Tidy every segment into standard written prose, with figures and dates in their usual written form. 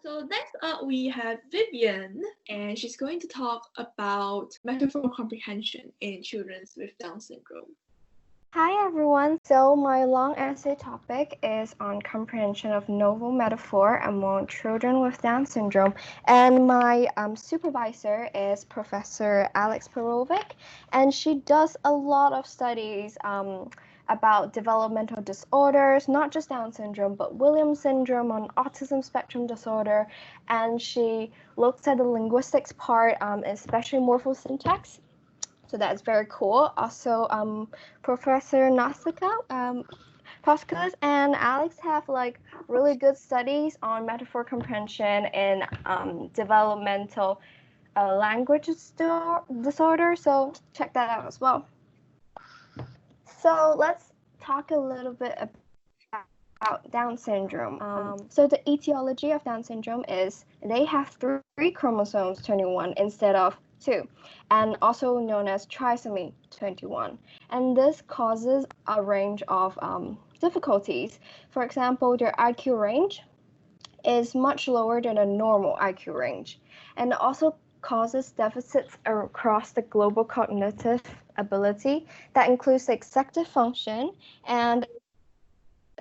So next up we have Vivian, and she's going to talk about metaphor comprehension in children with Down syndrome. Hi everyone, so my long essay topic is on comprehension of novel metaphor among children with Down syndrome, and my supervisor is Professor Alex Perovic, and she does a lot of studies about developmental disorders, not just Down syndrome, but Williams syndrome on autism spectrum disorder, and she looks at the linguistics part, especially morphosyntax. So that's very cool. Also, Professor Nasika, Pascalis and Alex have like really good studies on metaphor comprehension in developmental language disorder. So check that out as well. So let's talk a little bit about Down syndrome. So the etiology of Down syndrome is they have three chromosomes 21 instead of 2, and also known as trisomy 21. And this causes a range of difficulties. For example, their IQ range is much lower than a normal IQ range, and also causes deficits across the global cognitive ability that includes the executive function, and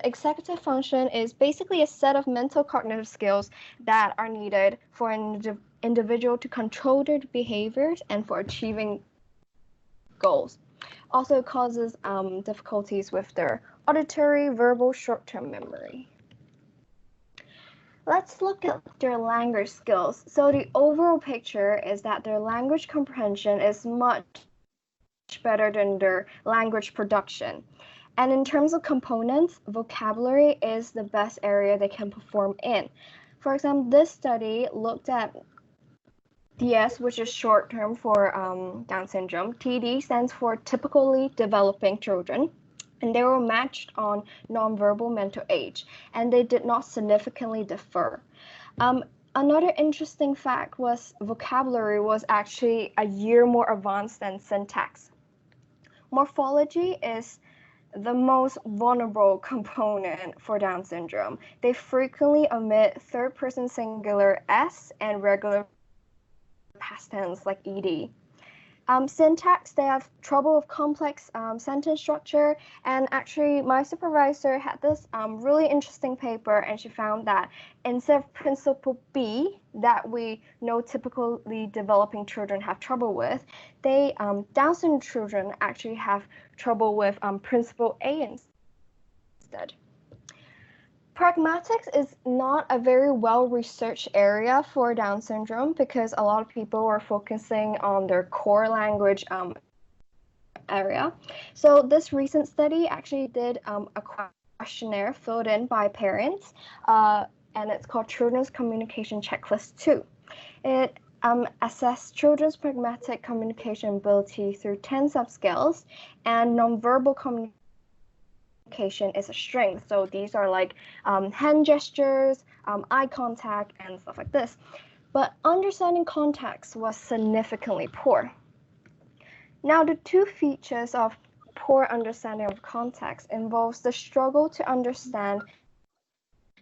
executive function is basically a set of mental cognitive skills that are needed for an individual to control their behaviors and for achieving goals. Also causes difficulties with their auditory, verbal, short-term memory. Let's look at their language skills. So the overall picture is that their language comprehension is much better than their language production. And in terms of components, vocabulary is the best area they can perform in. For example, this study looked at DS, which is short term for Down syndrome. TD stands for typically developing children. And they were matched on nonverbal mental age, and they did not significantly differ. Another interesting fact was vocabulary was actually a year more advanced than syntax. Morphology is the most vulnerable component for Down syndrome. They frequently omit third-person singular S and regular past tense like ed. Syntax, they have trouble with complex sentence structure, and actually my supervisor had this really interesting paper, and she found that instead of principle B that we know typically developing children have trouble with, they Down syndrome children actually have trouble with principle A instead. Pragmatics is not a very well-researched area for Down syndrome because a lot of people are focusing on their core language area. So this recent study actually did a questionnaire filled in by parents, and it's called Children's Communication Checklist 2. It assessed children's pragmatic communication ability through 10 subscales, and nonverbal communication is a strength. So these are like hand gestures, eye contact, and stuff like this. But understanding context was significantly poor. Now, the two features of poor understanding of context involves the struggle to understand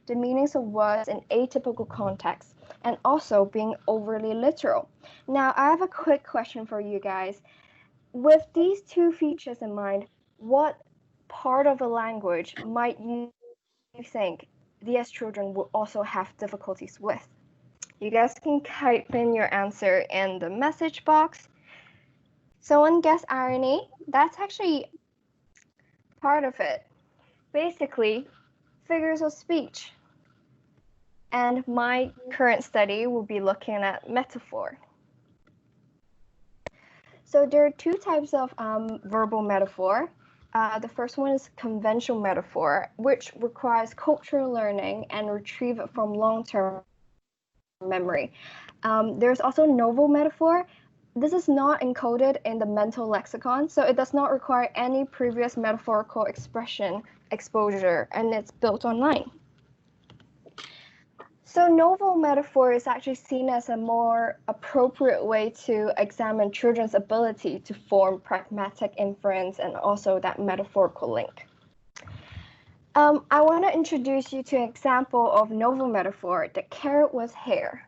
the meanings of words in atypical contexts, and also being overly literal. Now, I have a quick question for you guys. With these two features in mind, what part of a language might you think DS children will also have difficulties with? You guys can type in your answer in the message box. Someone guess irony? That's actually part of it. Basically, figures of speech. And my current study will be looking at metaphor. So there are two types of verbal metaphor. The first one is conventional metaphor, which requires cultural learning and retrieve it from long-term memory. There's also novel metaphor. This is not encoded in the mental lexicon, so it does not require any previous metaphorical expression exposure, and it's built online. So novel metaphor is actually seen as a more appropriate way to examine children's ability to form pragmatic inference and also that metaphorical link. I want to introduce you to an example of novel metaphor, the carrot with hair.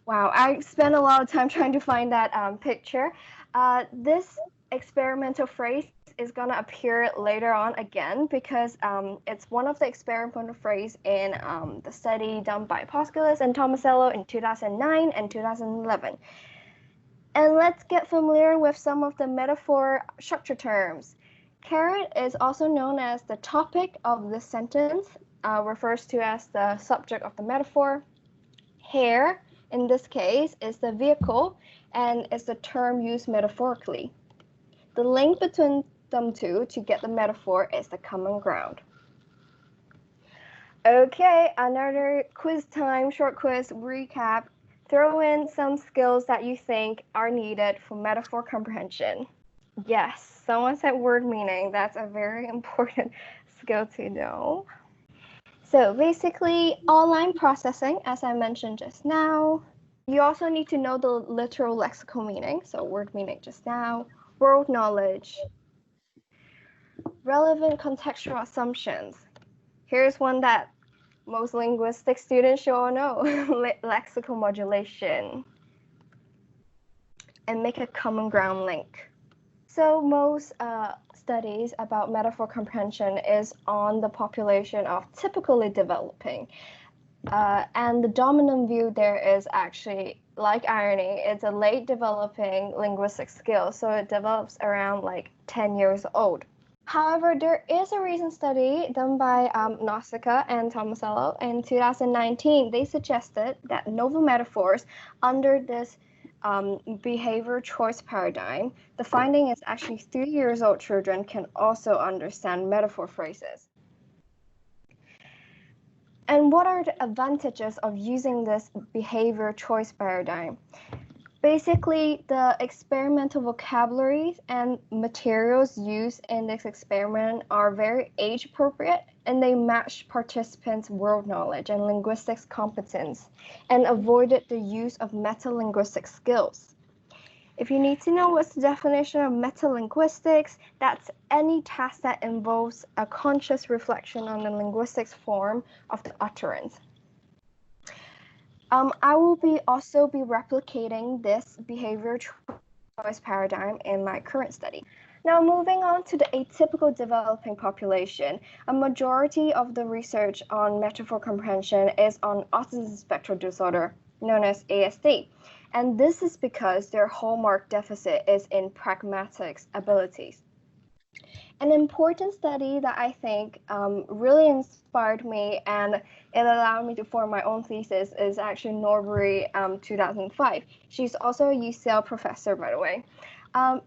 Wow, I spent a lot of time trying to find that picture. This experimental phrase is going to appear later on again because it's one of the experimental phrases in the study done by Poskilus and Tomasello in 2009 and 2011. And let's get familiar with some of the metaphor structure terms. Carrot is also known as the topic of the sentence, refers to as the subject of the metaphor. Hair, in this case, is the vehicle and is the term used metaphorically. The link between them two to get the metaphor is the common ground. Okay, another quiz time, short quiz recap. Throw in some skills that you think are needed for metaphor comprehension. Yes, someone said word meaning. That's a very important skill to know. So basically, all line processing, as I mentioned just now. You also need to know the literal lexical meaning, so word meaning just now. World knowledge. Relevant contextual assumptions. Here's one that most linguistic students should all know. Lexical modulation. And make a common ground link. So most studies about metaphor comprehension is on the population of typically developing. And the dominant view there is actually, like irony, it's a late developing linguistic skill, so it develops around like 10 years old. However, there is a recent study done by Nausicaa and Tomasello in 2019. They suggested that novel metaphors under this behavior choice paradigm, the finding is actually 3 years old children can also understand metaphor phrases. And what are the advantages of using this behavior choice paradigm? Basically, the experimental vocabularies and materials used in this experiment are very age appropriate and they match participants' world knowledge and linguistics competence and avoided the use of metalinguistic skills. If you need to know what's the definition of metalinguistics, that's any task that involves a conscious reflection on the linguistics form of the utterance. I will also be replicating this behavior choice paradigm in my current study. Now, moving on to the atypical developing population, a majority of the research on metaphor comprehension is on autism spectrum disorder, known as ASD. And this is because their hallmark deficit is in pragmatics abilities. An important study that I think really inspired me and it allowed me to form my own thesis is actually Norbury 2005. She's also a UCL professor, by the way.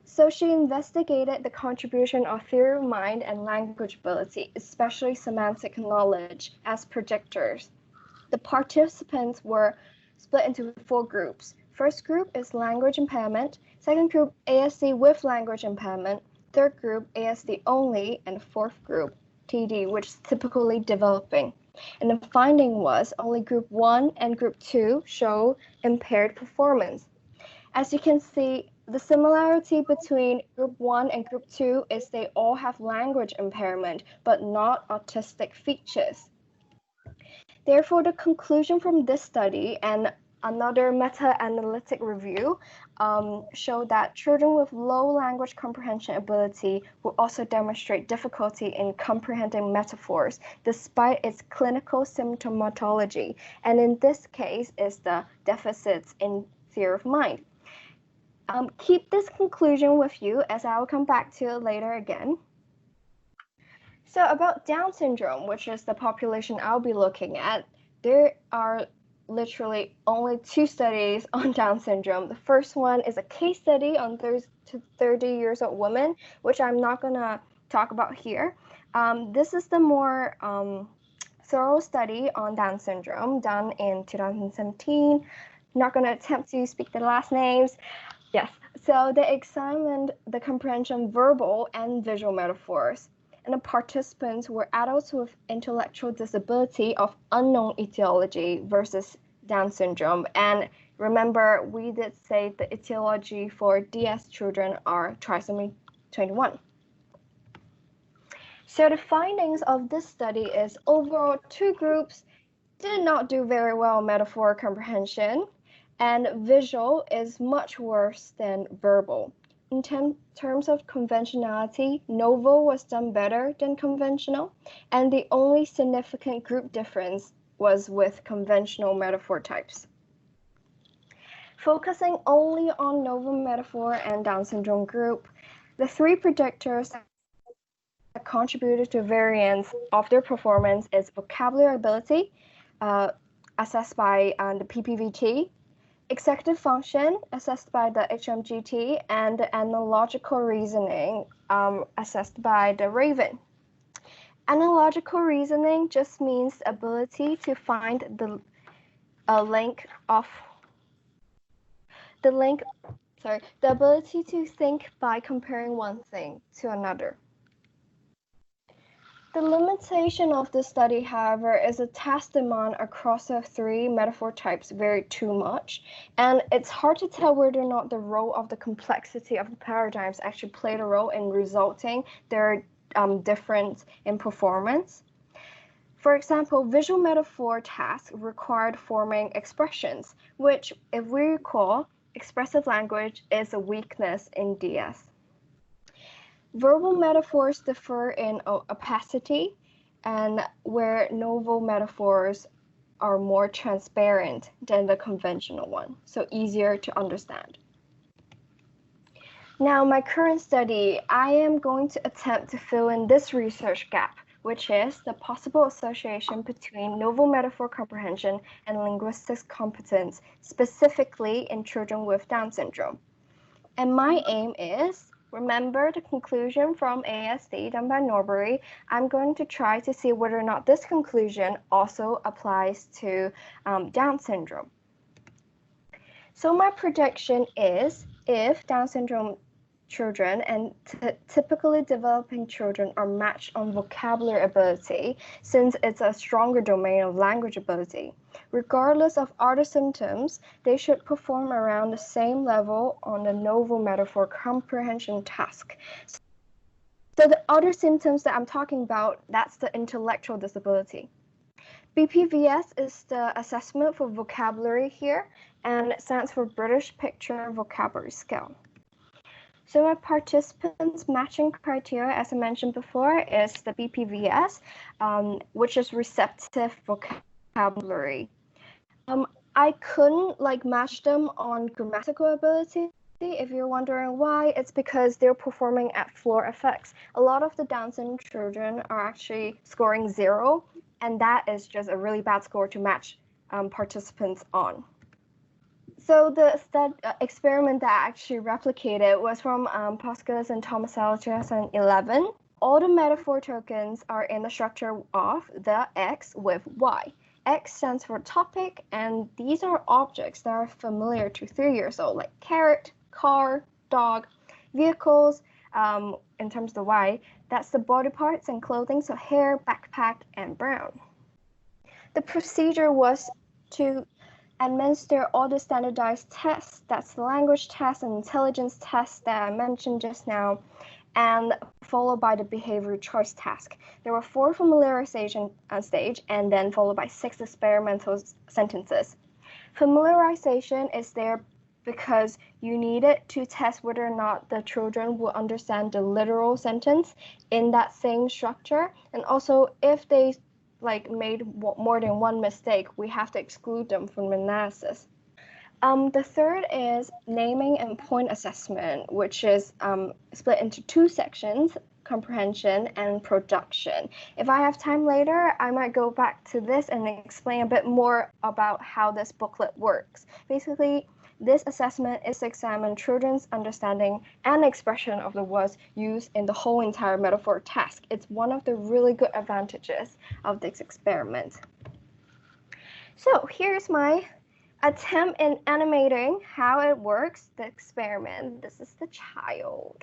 So she investigated the contribution of theory of mind and language ability, especially semantic knowledge, as predictors. The participants were split into 4 groups. First group is language impairment, second group ASD with language impairment, third group ASD only, and fourth group TD, which is typically developing. And the finding was only group 1 and group 2 show impaired performance. As you can see, the similarity between group 1 and group 2 is they all have language impairment, but not autistic features. Therefore, the conclusion from this study and another meta-analytic review showed that children with low language comprehension ability will also demonstrate difficulty in comprehending metaphors despite its clinical symptomatology, and in this case is the deficits in theory of mind. Keep this conclusion with you as I will come back to it later again. So about Down syndrome, which is the population I'll be looking at, there are literally only 2 studies on Down syndrome. The first one is a case study on 30 years old women, which I'm not going to talk about here. This is the more thorough study on Down syndrome done in 2017. Not going to attempt to speak the last names. Yes, so they examined the comprehension of verbal and visual metaphors. And the participants were adults with intellectual disability of unknown etiology versus Down syndrome. And remember, we did say the etiology for DS children are trisomy 21. So the findings of this study is overall two groups did not do very well in metaphor comprehension, and visual is much worse than verbal. In terms of conventionality, novel was done better than conventional, and the only significant group difference was with conventional metaphor types. Focusing only on novel metaphor and Down syndrome group, the three predictors that contributed to variance of their performance is vocabulary ability, assessed by the PPVT, executive function, assessed by the HMGT, and the analogical reasoning, assessed by the Raven. Analogical reasoning just means the ability to find the ability to think by comparing one thing to another. The limitation of the study, however, is the task demand across the three metaphor types vary too much, and it's hard to tell whether or not the role of the complexity of the paradigms actually played a role in resulting their difference in performance. For example, visual metaphor tasks required forming expressions, which, if we recall, expressive language is a weakness in DS. Verbal metaphors differ in opacity, and where novel metaphors are more transparent than the conventional one, so easier to understand. Now, my current study, I am going to attempt to fill in this research gap, which is the possible association between novel metaphor comprehension and linguistics competence, specifically in children with Down syndrome. And my aim is, remember the conclusion from ASD done by Norbury. I'm going to try to see whether or not this conclusion also applies to Down syndrome. So my prediction is, if Down syndrome children and typically developing children are matched on vocabulary ability, since it's a stronger domain of language ability, regardless of other symptoms, they should perform around the same level on the novel metaphor comprehension task. So the other symptoms that I'm talking about, that's the intellectual disability. BPVS is the assessment for vocabulary here, and it stands for British Picture Vocabulary Scale. So my participants matching criteria, as I mentioned before, is the BPVS, which is receptive vocabulary. I couldn't match them on grammatical ability. If you're wondering why, it's because they're performing at floor effects. A lot of the Down syndrome children are actually scoring 0, and that is just a really bad score to match participants on. So the experiment that I actually replicated was from Poskis and Tomasello 2011. All the metaphor tokens are in the structure of the X with Y. X stands for topic, and these are objects that are familiar to 3 years old, like carrot, car, dog, vehicles. In terms of the Y, that's the body parts and clothing, so hair, backpack, and brown. The procedure was to administer all the standardized tests, that's the language test and intelligence test that I mentioned just now, and followed by the behavior choice task. There were 4 familiarization stage, and then followed by 6 experimental sentences. Familiarization is there because you needed to test whether or not the children will understand the literal sentence in that same structure, and also if they made more than one mistake, we have to exclude them from analysis. The third is naming and point assessment, which is split into 2 sections, comprehension and production. If I have time later, I might go back to this and explain a bit more about how this booklet works. Basically, this assessment is to examine children's understanding and expression of the words used in the whole entire metaphor task. It's one of the really good advantages of this experiment. So here's my attempt in animating how it works, the experiment. This is the child.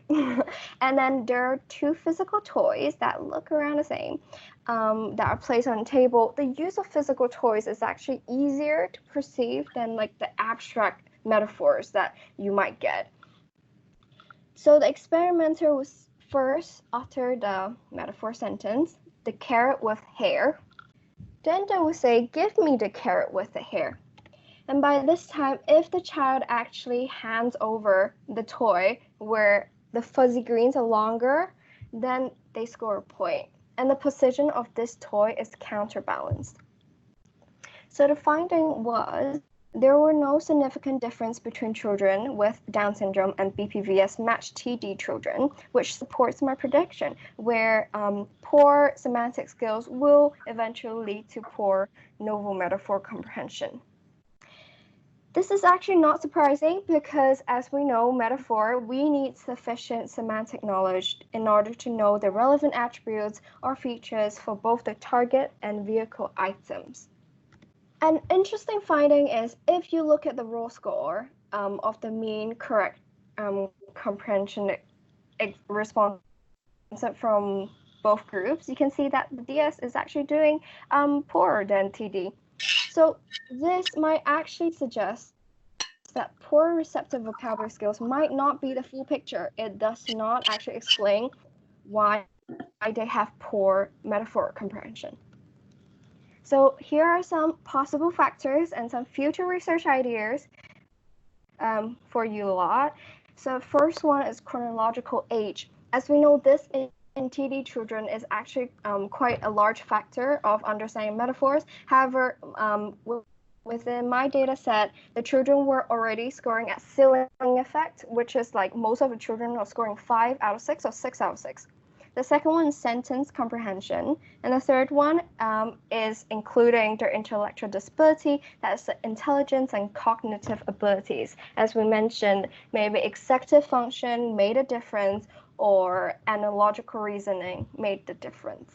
And then there are 2 physical toys that look around the same that are placed on the table. The use of physical toys is actually easier to perceive than the abstract metaphors that you might get. So the experimenter was first utter the metaphor sentence, the carrot with hair. Then they will say, give me the carrot with the hair. And by this time, if the child actually hands over the toy where the fuzzy greens are longer, then they score a point. And the position of this toy is counterbalanced. So the finding was there were no significant difference between children with Down syndrome and BPVS matched TD children, which supports my prediction, where poor semantic skills will eventually lead to poor novel metaphor comprehension. This is actually not surprising because, as we know, metaphor, we need sufficient semantic knowledge in order to know the relevant attributes or features for both the target and vehicle items. An interesting finding is if you look at the raw score of the mean correct comprehension response from both groups, you can see that the DS is actually doing poorer than TD. So this might actually suggest that poor receptive vocabulary skills might not be the full picture. It does not actually explain why they have poor metaphor comprehension. So here are some possible factors and some future research ideas for you lot. So first one is chronological age. As we know, this in TD children is actually quite a large factor of understanding metaphors. However, within my data set, the children were already scoring at ceiling effect, which is like most of the children are scoring 5 out of 6 or 6 out of 6. The second one is sentence comprehension. And the third one is including their intellectual disability, that's the intelligence and cognitive abilities. As we mentioned, maybe executive function made a difference or analogical reasoning made the difference.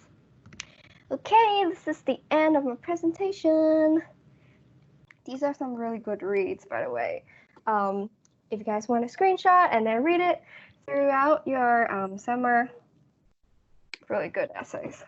Okay, this is the end of my presentation. These are some really good reads, by the way. If you guys want a screenshot and then read it throughout your summer, really good essays.